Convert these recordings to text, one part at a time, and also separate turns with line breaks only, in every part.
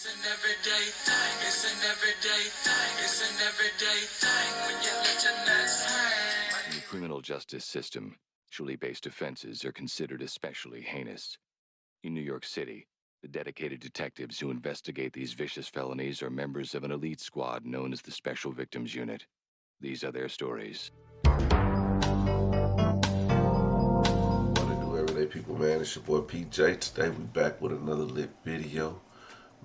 It's an everyday thing. It's an everyday thing. It's an everyday thing when you let your nuts hang.
In the criminal justice system, sexually-based offenses are considered especially heinous. In New York City, the dedicated detectives who investigate these vicious felonies are members of an elite squad known as the Special Victims Unit. These are their stories.
What it do, everyday people, man? It's your boy PJ. Today we back with another lit video.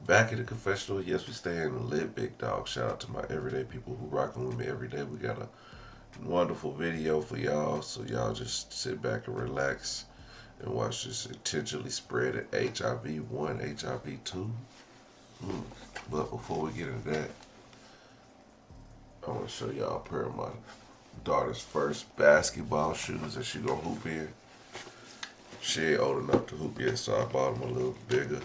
Back in the confessional. Yes, we stay in the lit, big dog. Shout out to my everyday people who rocking with me every day. We got a wonderful video for y'all, so y'all just sit back and relax and watch this intentionally spread at HIV 1, HIV 2. But before we get into that, I want to show y'all a pair of my daughter's first basketball shoes that she gonna hoop in. She ain't old enough to hoop yet, so I bought them a little bigger.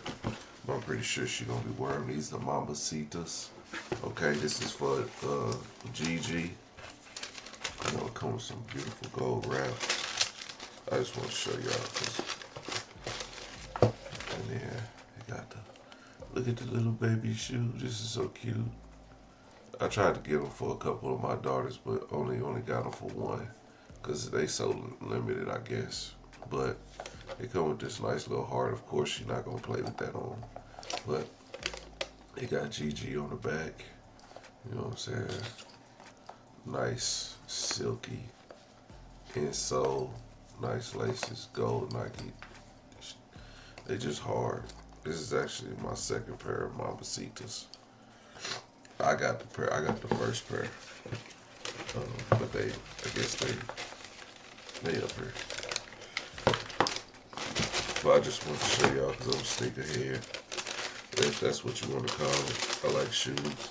But I'm pretty sure she gonna be wearing these, the Mambasitas. Okay, this is for Gigi. You know, it comes with some beautiful gold wrap. I just want to show y'all, and then they got the, look at the little baby shoe. This is so cute. I tried to get them for a couple of my daughters, but only got them for one, because they so limited, I guess. But they come with this nice little heart. Of course, she's not gonna play with that on, but they got Gigi on the back. You know what I'm saying? Nice, silky insole, nice laces, gold Nike. They just hard. This is actually my second pair of Mambasitas. I got the first pair, but I guess they up here. But I just want to show y'all because I'm a sneakerhead, if that's what you want to call it. I like shoes.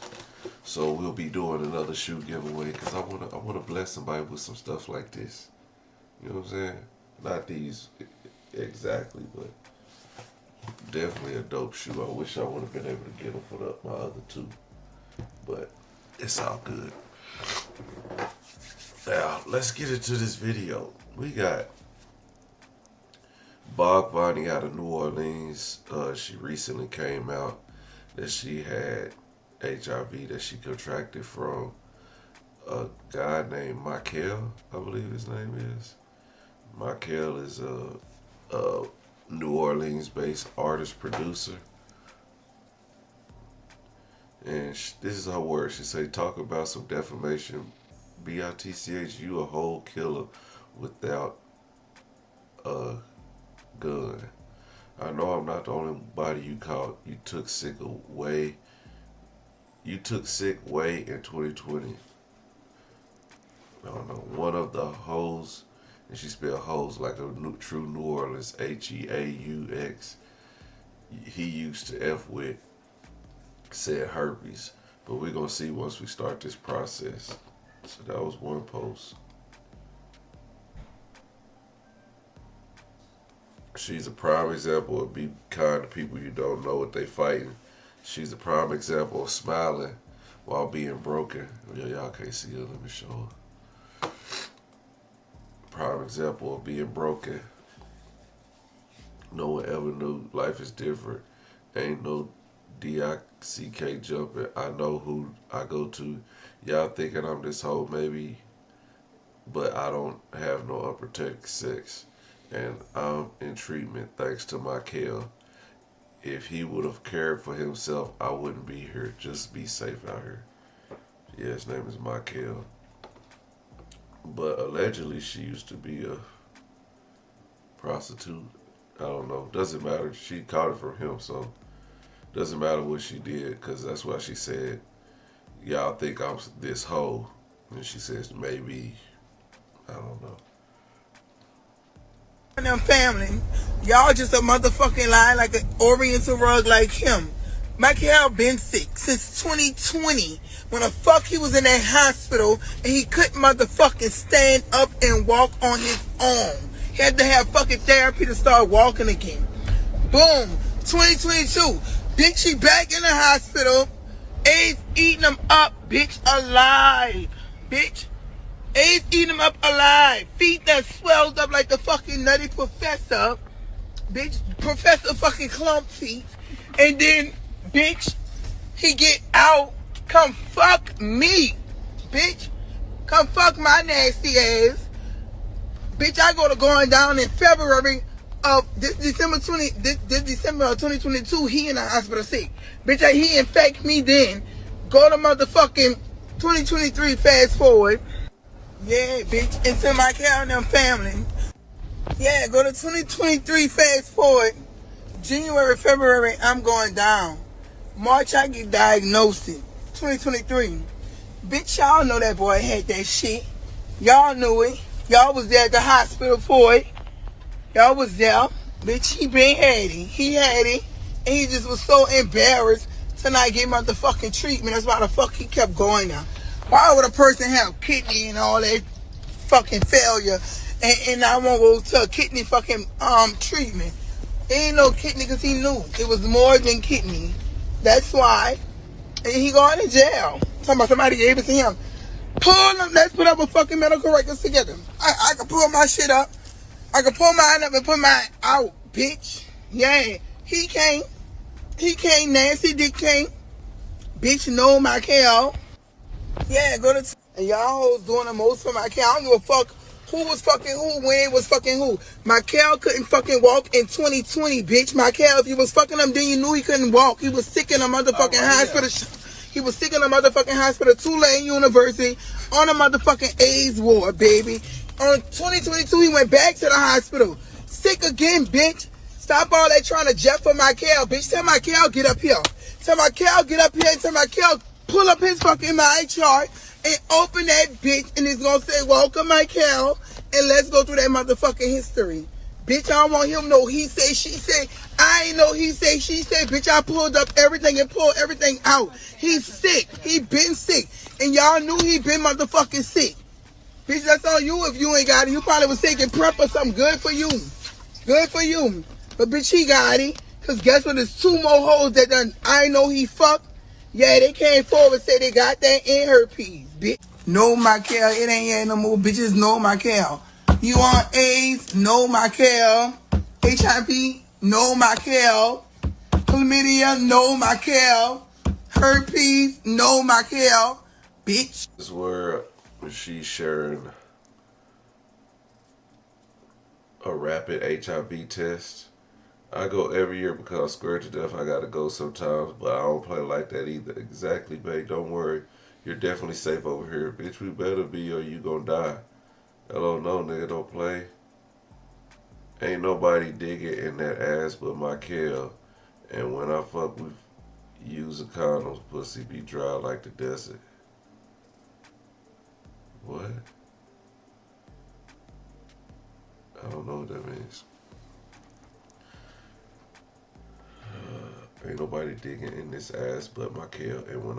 So we'll be doing another shoe giveaway because I wanna bless somebody with some stuff like this. You know what I'm saying? Not these exactly, but definitely a dope shoe. I wish I would have been able to get them for my other two, but it's all good. Now let's get into this video. We got Bog Bonnie out of New Orleans. She recently came out that she had HIV that she contracted from a guy named Michael, I believe his name is. Michael is a New Orleans-based artist-producer. And this is her words. She say, talk about some defamation. BITCH, you a whole killer without a gun. I know I'm not the only body you caught. You took sick away. You took sick way in 2020. I don't know. One of the hoes, and she spelled hoes like a true New Orleans, H-E-A-U-X. He used to F with, said herpes. But we're going to see once we start this process. So that was one post. She's a prime example of be kind to people you don't know what they fighting. She's a prime example of smiling while being broken. Y'all can't see her, let me show her. Prime example of being broken. No one ever knew life is different. Ain't no D-I-C-K jumping. I know who I go to. Y'all thinking I'm this hoe maybe, but I don't have no unprotected sex. And I'm in treatment thanks to Michael. If he would have cared for himself, I wouldn't be here. Just be safe out here. Yeah, his name is Michael. But allegedly, she used to be a prostitute. I don't know. Doesn't matter. She caught it from him, so doesn't matter what she did, because that's why she said, y'all think I'm this hoe. And she says, maybe, I don't know.
Them family, y'all just a motherfucking lie like an oriental rug like him. Michael been sick since 2020 when the fuck he was in that hospital and he couldn't motherfucking stand up and walk on his own. He had to have fucking therapy to start walking again. Boom, 2022, bitch, she back in the hospital. AIDS eating him up, bitch, alive, bitch. AIDS eating him up alive. Feet that swelled up like the fucking nutty professor. Bitch, Professor fucking Clump feet. And then bitch. He get out, come fuck me, bitch. Come fuck my nasty ass. Bitch, I going down in February of this December of 2022, he in the hospital sick. Bitch, he infect me then. Go to motherfucking 2023, fast forward. Yeah, bitch, into my cow and them family. Yeah, go to 2023, fast forward. January, February, I'm going down. March, I get diagnosed. 2023. Bitch, y'all know that boy had that shit. Y'all knew it. Y'all was there at the hospital for it. Y'all was there. Bitch, he been had it. He had it. And he just was so embarrassed to not get motherfucking treatment. That's why the fuck he kept going now. Why would a person have kidney and all that fucking failure and I won't go to a kidney fucking treatment? It ain't no kidney because he knew it was more than kidney. That's why. And he going to jail. Talking about somebody gave it to him. Pull them. Let's put up a fucking medical records together. I can pull my shit up. I can pull mine up and put mine out, bitch. Yeah. He can't. He can't. Nancy Dick can't. Bitch, no, my cow. Yeah, go to... And y'all hoes doing the most for my cow. I don't give a fuck who was fucking who, when was fucking who. My cow couldn't fucking walk in 2020, bitch. My cow, if you was fucking him, then you knew he couldn't walk. He was sick in a motherfucking hospital. He was sick in a motherfucking hospital, Tulane University, on a motherfucking AIDS ward, baby. On 2022, he went back to the hospital. Sick again, bitch. Stop all that trying to jet for my cow, bitch. Tell my cow get up here. Tell my cow get up here and tell my cow pull up his fucking my chart and open that bitch and it's gonna say, welcome my cow, and let's go through that motherfucking history. Bitch, I don't want him no he say, she say. I ain't no he say, she say. Bitch, I pulled up everything and pulled everything out. He's sick. He been sick. And y'all knew he been motherfucking sick. Bitch, that's on you if you ain't got it. You probably was taking prep or something. Good for you. Good for you. But bitch, he got it. Because guess what? There's two more hoes that done I know he fucked. Yeah, they came forward and said they got that in herpes, bitch. No, my cow. It ain't yet no more bitches. No, my cow. You on AIDS? No, my cow. HIV? No, my cow. Chlamydia? No, my cow. Herpes? No, my cow. Bitch.
This is where she's sharing a rapid HIV test. I go every year because I'm scared to death. I gotta go sometimes, but I don't play like that either. Exactly, babe. Don't worry. You're definitely safe over here. Bitch, we better be or you gonna die. Hello, no, nigga, don't play. Ain't nobody digging in that ass but my kill. And when I fuck with using condoms, pussy be dry like the desert. What? I don't know what that means. Ain't nobody digging in this ass but my kill. And when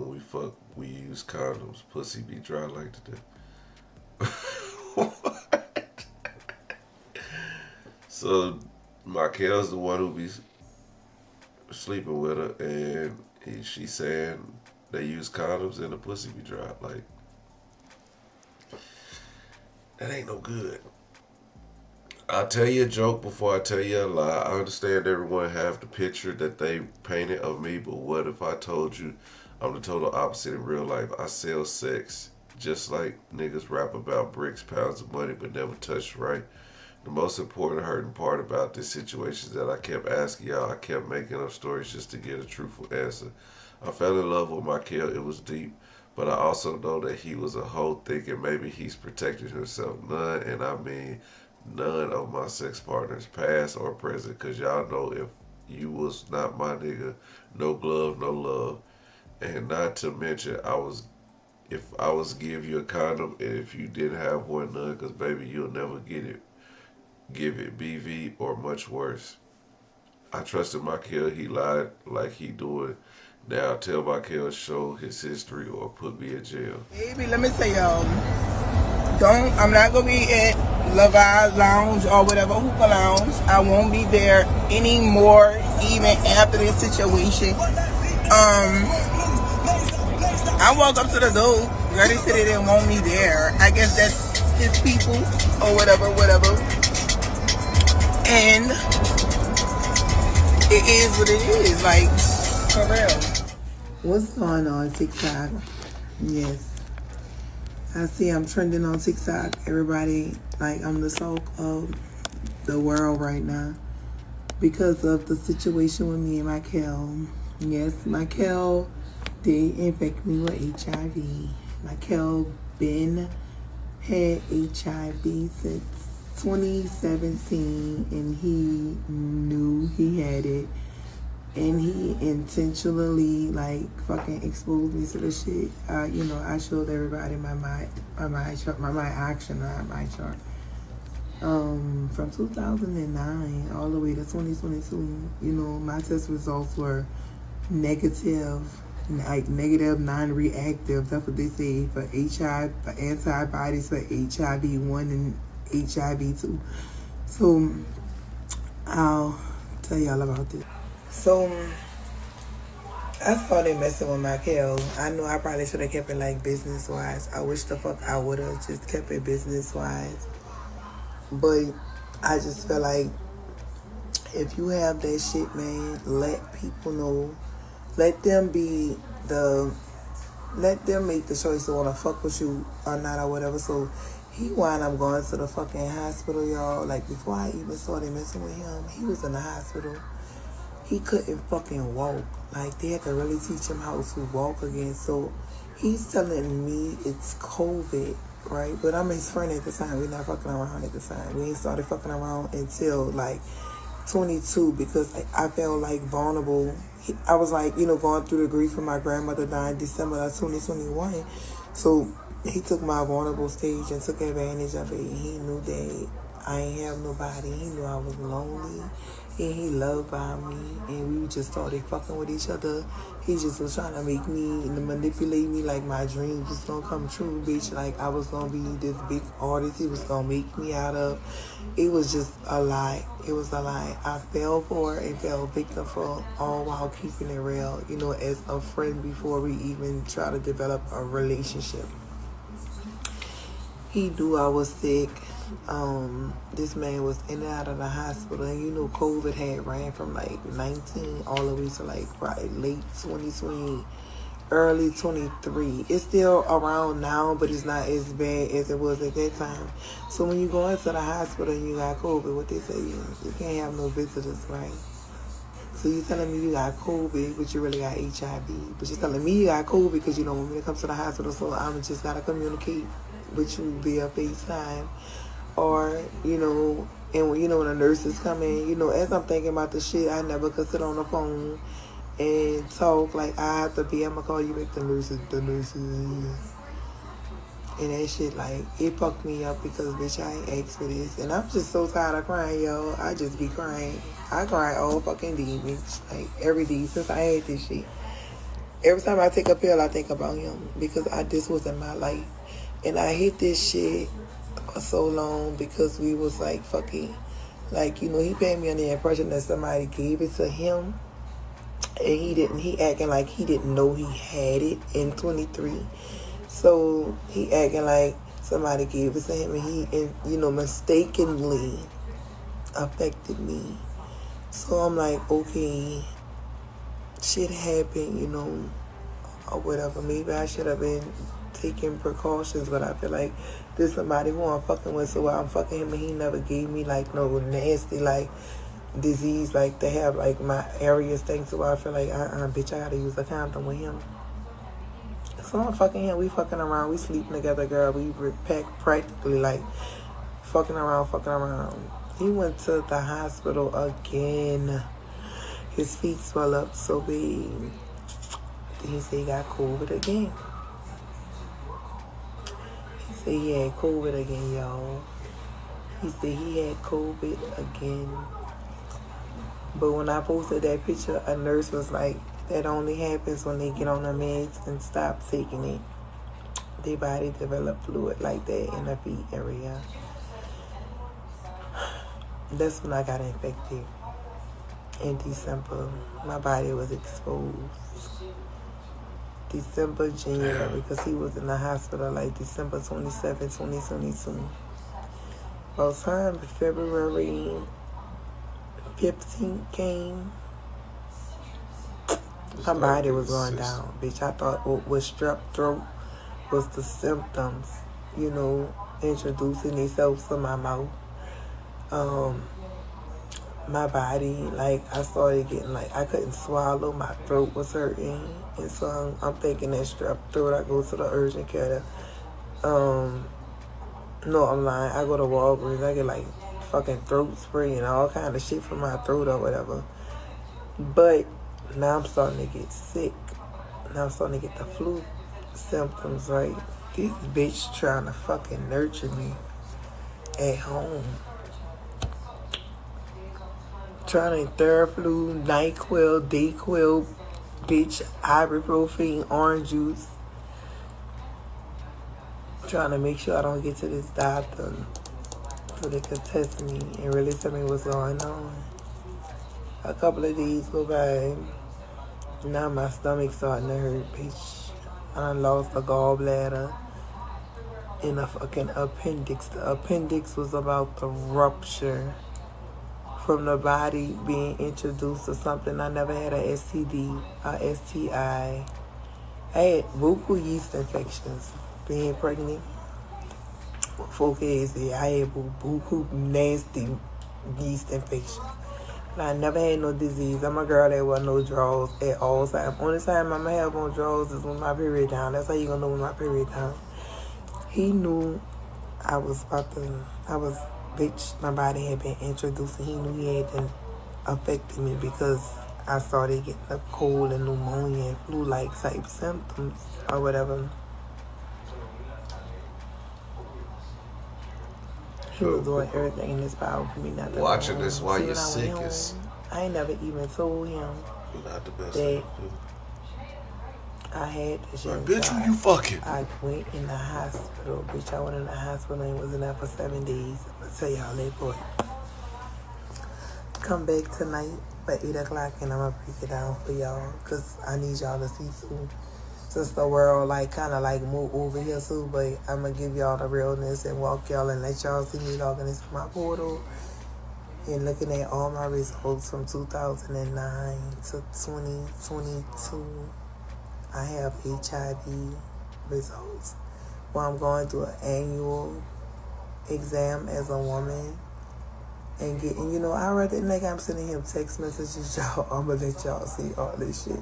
we fuck, we use condoms. Pussy be dry like the desert. What? So Markel's the one who be sleeping with her, and she's saying they use condoms and the pussy be dry. Like, that ain't no good. I'll tell you a joke before I tell you a lie. I understand everyone have the picture that they painted of me, but what if I told you I'm the total opposite in real life? I sell sex, just like niggas rap about bricks, pounds of money, but never touched right. The most important hurting part about this situation is that I kept asking y'all, I kept making up stories just to get a truthful answer. I fell in love with Michael, it was deep, but I also know that he was a hoe thinking maybe he's protecting himself. None, and I mean none of my sex partners, past or present, because y'all know if you was not my nigga, no glove, no love. And not to mention, if I was give you a condom, and if you didn't have one, none, because baby, you'll never get it. Give it BV or much worse. I trusted Michael, he lied like he doing. Now tell Michael, show his history or put me in jail.
Baby, let me say I'm not gonna be at Levi's Lounge or whatever, hookah lounge. I won't be there anymore, even after this situation. I walk up to the door. Girl, they said they didn't want me there. I guess that's his people or whatever. And it is what it is. Like, For real. What's going on TikTok? Yes. I see I'm trending on TikTok. Everybody, like, I'm the talk of the world right now because of the situation with me and Michael. Yes, Michael did infect me with HIV. Michael been had HIV since 2017 and he knew he had it. And he intentionally, like, fucking exposed me to the shit. I showed everybody my chart, my action, not my chart. From 2009 all the way to 2022, my test results were negative, like negative, non-reactive. That's what they say for HIV, for antibodies for HIV-1 and HIV-2. So I'll tell y'all about this. So I started messing with Michael. I know I probably should have kept it like business wise. I wish the fuck I would have just kept it business wise. But I just feel like if you have that shit, man, let people know. Let them make the choice to want to fuck with you or not or whatever. So he wound up going to the fucking hospital, y'all. Like, before I even started messing with him, he was in the hospital. He couldn't fucking walk. Like, they had to really teach him how to walk again. So he's telling me it's COVID, right? But I'm his friend at the time. We're not fucking around at the time. We ain't started fucking around until like 22 because I felt like vulnerable. I was like, going through the grief of my grandmother dying December of 2021. So he took my vulnerable stage and took advantage of it. He knew that I ain't have nobody. He knew I was lonely. And he loved by me. And we just started fucking with each other. He just was trying to make me, manipulate me like my dreams was going to come true, bitch. Like I was going to be this big artist he was going to make me out of. It was just a lie. It was a lie. I fell for it and fell victim for, all while keeping it real, as a friend before we even try to develop a relationship. He knew I was sick. This man was in and out of the hospital, and COVID had ran from like 19 all the way to like probably late 2020, early 23. It's still around now, but it's not as bad as it was at that time. So when you go into the hospital and you got COVID, what they say, you can't have no visitors, right? So you telling me you got COVID, but you really got HIV. But you're telling me you got COVID because you don't want me to come to the hospital, so I'm just gotta communicate with you via FaceTime. Or, and when the nurses come in, as I'm thinking about the shit, I never could sit on the phone and talk. Like, I have to be, I'm going to call you back, the nurses. And that shit, like, it fucked me up because, bitch, I ain't asked for this. And I'm just so tired of crying, yo. I just be crying. I cry all fucking day, bitch. Like, every day since I had this shit. Every time I take a pill, I think about him because this was in my life. And I hate this shit for so long because we was like fucking, like, he paid me on the impression that somebody gave it to him, and he acting like he didn't know he had it in 23. So he acting like somebody gave it to him, and he mistakenly affected me. So I'm like, okay, shit happened, or whatever. Maybe I should have been taking precautions, but I feel like there's somebody who I'm fucking with, so while I'm fucking him and he never gave me like no nasty like disease like they have like my areas thing, so I feel like bitch, I gotta use a condom with him. So I'm fucking him, we fucking around, we sleeping together, girl, we practically like fucking around. He went to the hospital again. His feet swell up so big. He said he got COVID again. He said he had COVID again, y'all. He said he had COVID again. But when I posted that picture, a nurse was like, that only happens when they get on the meds and stop taking it. Their body develop fluid like that in the feet area. That's when I got infected. In December, my body was exposed. December, January, because he was in the hospital like December 27, 2022. By the time February 15th came, My
Start
body
through
was
the
going
system.
down, bitch. I thought what was strep throat was the symptoms, you know, introducing themselves to my mouth. My body, like, I started getting, like, I couldn't swallow. My throat was hurting. And so I'm thinking that strep throat. I go to the urgent care. No, I'm lying. I go to Walgreens. I get, like, fucking throat spray and all kind of shit for my throat or whatever. But now I'm starting to get sick. Now I'm starting to get the flu symptoms, right? This bitch trying to fucking nurture me at home. Trying to Theraflu, NyQuil, DayQuil, bitch, ibuprofen, orange juice. Trying to make sure I don't get to this doctor so they can test me and really tell me what's going on. A couple of days go by. Now my stomach's starting to hurt, bitch. I lost a gallbladder and a fucking appendix. The appendix was about to rupture from the body being introduced to something. I never had a STD, a STI. I had buku yeast infections being pregnant. 4 kids, I had buku nasty yeast infections. But I never had no disease. I'm a girl that wear no drawers at all times. Only time I'ma have on drawers is when my period down. That's how you gonna know when my period down. He knew bitch, my body had been introduced and he knew he had been affecting me because I started getting a cold and pneumonia and flu-like type symptoms or whatever. He was doing everything in his power for me not to
Watching
go
this
home.
while
See,
you're
when I
sick
went
is
home, I ain't never even told him
not the best
that
thing to do.
I had the shit
Like, bitch, who
inside.
you fucking?
I went in the hospital, bitch. I went in the hospital and was in there for 7 days. I'm gonna tell y'all that, boy. Come back tonight at 8 o'clock and I'm gonna break it down for y'all because I need y'all to see too. Since the world like kind of like move over here too, but I'm gonna give y'all the realness and walk y'all and let y'all see me logging into my portal and looking at all my results from 2009 to 2022. I have HIV results. Well, I'm going through an annual exam as a woman and getting, you know, I read it like I'm sending him text messages, y'all. I'm gonna let y'all see all this shit.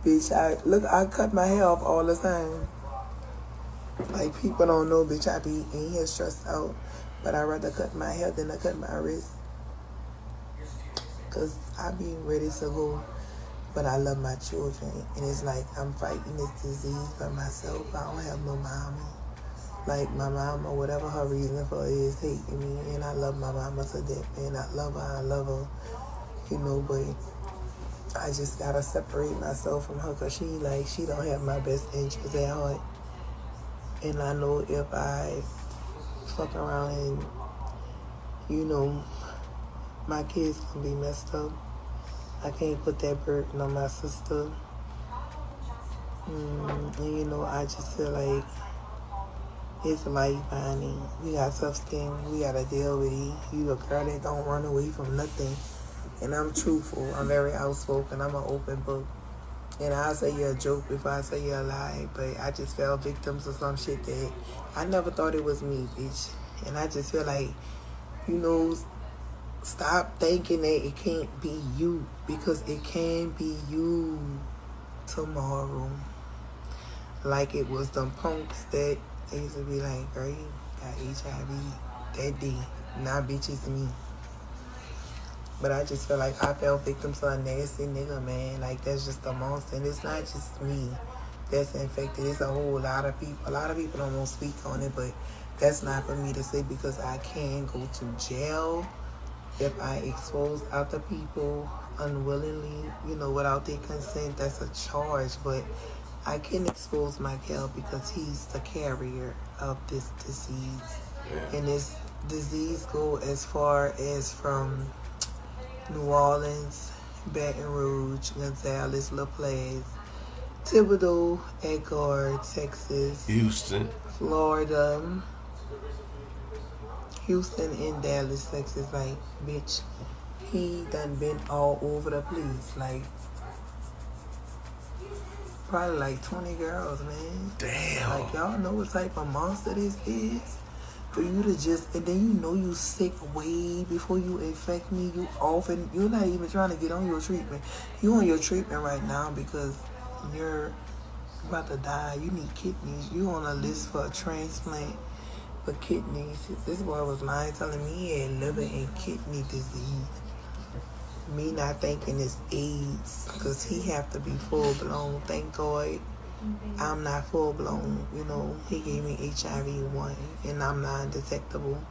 Bitch, I cut my hair off all the time. Like, people don't know, bitch, I be in here stressed out. But I'd rather cut my hair than I cut my wrist. Because I be ready to go. But I love my children. And it's like I'm fighting this disease by myself. I don't have no mama. Like, my mama, whatever her reason for it is, hating me. And I love my mama to death, man. I love her. You know, but I just gotta separate myself from her because she don't have my best interests at heart. And I know if I fuck around and, you know, my kids gonna be messed up. I can't put that burden on my sister. And, you know, I just feel like it's life, honey. We got tough skin. We gotta deal with it. You a girl that don't run away from nothing. And I'm truthful. I'm very outspoken. I'm an open book. And I'll say you're a joke before I say you're a lie. But I just fell victim to some shit that I never thought it was me, bitch. And I just feel like, you know, stop thinking that it can't be you. Because it can be you tomorrow. Like it was them punks that they used to be like, girl, you got HIV that day. Nah, bitch, it's me. But I just feel like I fell victim to a nasty nigga, man. Like, that's just a monster. And it's not just me that's infected. It's a whole lot of people. A lot of people don't want to speak on it, but that's not for me to say because I can go to jail if I expose other people unwillingly, you know, without their consent. That's a charge. But I can expose my child because he's the carrier of this disease. And this disease go as far as from New Orleans, Baton Rouge, Gonzales, La Place, Thibodeau, Edgar, Texas,
Houston,
Florida, Houston, and Dallas, Texas. Like, bitch, he done been all over the place. Like, probably like 20 girls, man.
Damn.
Like, y'all know what type of monster this is? For you to just, and then you know you sick way before you infect me. You often, you're not even trying to get on your treatment. You on your treatment right now because you're about to die. You need kidneys. You on a list for a transplant for kidneys. This boy was lying, telling me he had liver and kidney disease. Me not thinking it's AIDS, because he have to be full blown. Thank God I'm not full blown. You know, he gave me HIV 1 and I'm non-detectable.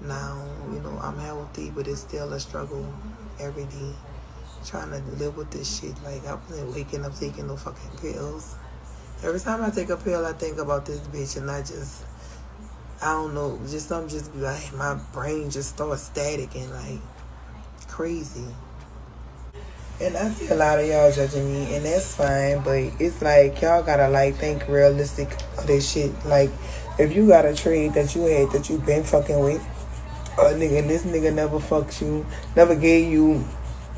Now, you know, I'm healthy, but it's still a struggle every day. Trying to live with this shit. Like, I wasn't waking up taking no fucking pills. Every time I take a pill, I think about this bitch, and I don't know, I'm just like, my brain just starts static and like crazy. And I see a lot of y'all judging me, and that's fine, but it's like, y'all gotta like think realistic of this shit. Like, if you got a trade that you had that you been fucking with, a nigga, this nigga never fucked you, never gave you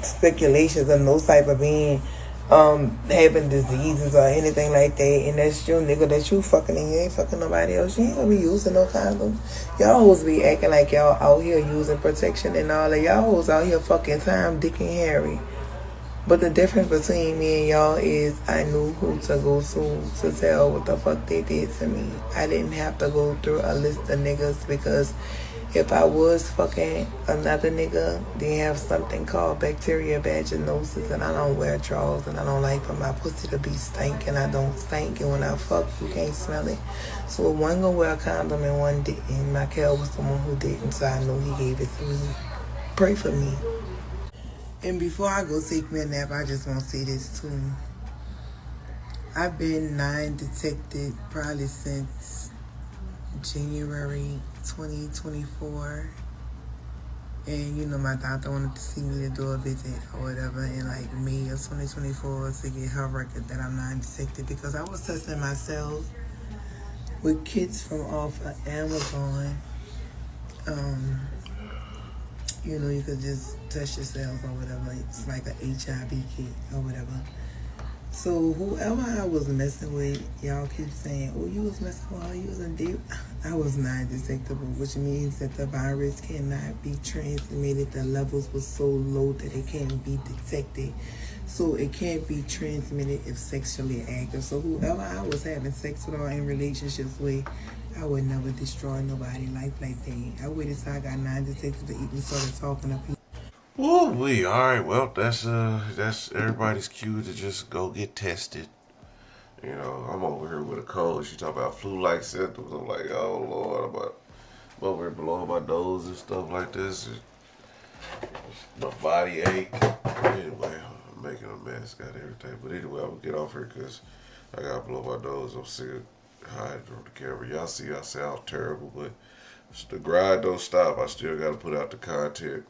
speculations of no type of being having diseases or anything like that, and that's your nigga that you fucking, and you ain't fucking nobody else, you ain't gonna be using no condoms. Y'all hoes be acting like y'all out here using protection and all that. Y'all hoes out here fucking Tom, Dick, and Harry. But the difference between me and y'all is I knew who to go to tell what the fuck they did to me. I didn't have to go through a list of niggas, because if I was fucking another nigga, they have something called bacteria vaginosis, and I don't wear drawers, and I don't like for my pussy to be stank, and I don't stink, and when I fuck, you can't smell it. So one gonna wear a condom and one didn't. Michael was the one who didn't, so I know he gave it to me. Pray for me. And before I go take me a nap, I just want to say this too. I've been non-detected probably since January 2024. And you know, my doctor wanted to see me to do a visit or whatever in like May of 2024 to get her record that I'm non-detected, because I was testing myself with kits from off of Amazon. You know, you could just test yourself or whatever. It's like an HIV kit or whatever. So whoever I was messing with, y'all keep saying, oh, you was messing with her, you was in deep. I was non-detectable, which means that the virus cannot be transmitted. The levels were so low that it can't be detected. So it can't be transmitted if sexually active. So whoever I was having sex with or in relationships with, I would never destroy nobody's life like that. I waited till I got non-detected to even started talking to people.
Woo-wee. All right, well, that's everybody's cue to just go get tested. You know, I'm over here with a cold. She talk about flu-like symptoms. I'm like, oh Lord, I'm over here blowing my nose and stuff like this. My body ache. Anyway, I'm making a mess, got everything. But anyway, I'm gonna get off here because I gotta blow my nose. I'm sick of hiding from the camera. Y'all see I sound terrible, but the grind don't stop. I still gotta put out the content.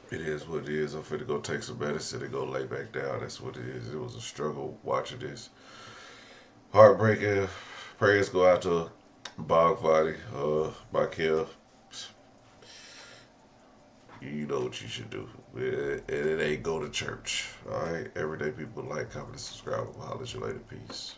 It is what it is. I'm finna go take some medicine and go lay back down. That's what it is. It was a struggle watching this. Heartbreaking. Prayers go out to Bog Body, Michael. You know what you should do. And it ain't go to church. Alright? Everyday people, like, comment, and subscribe. I'll holler at you later. Peace.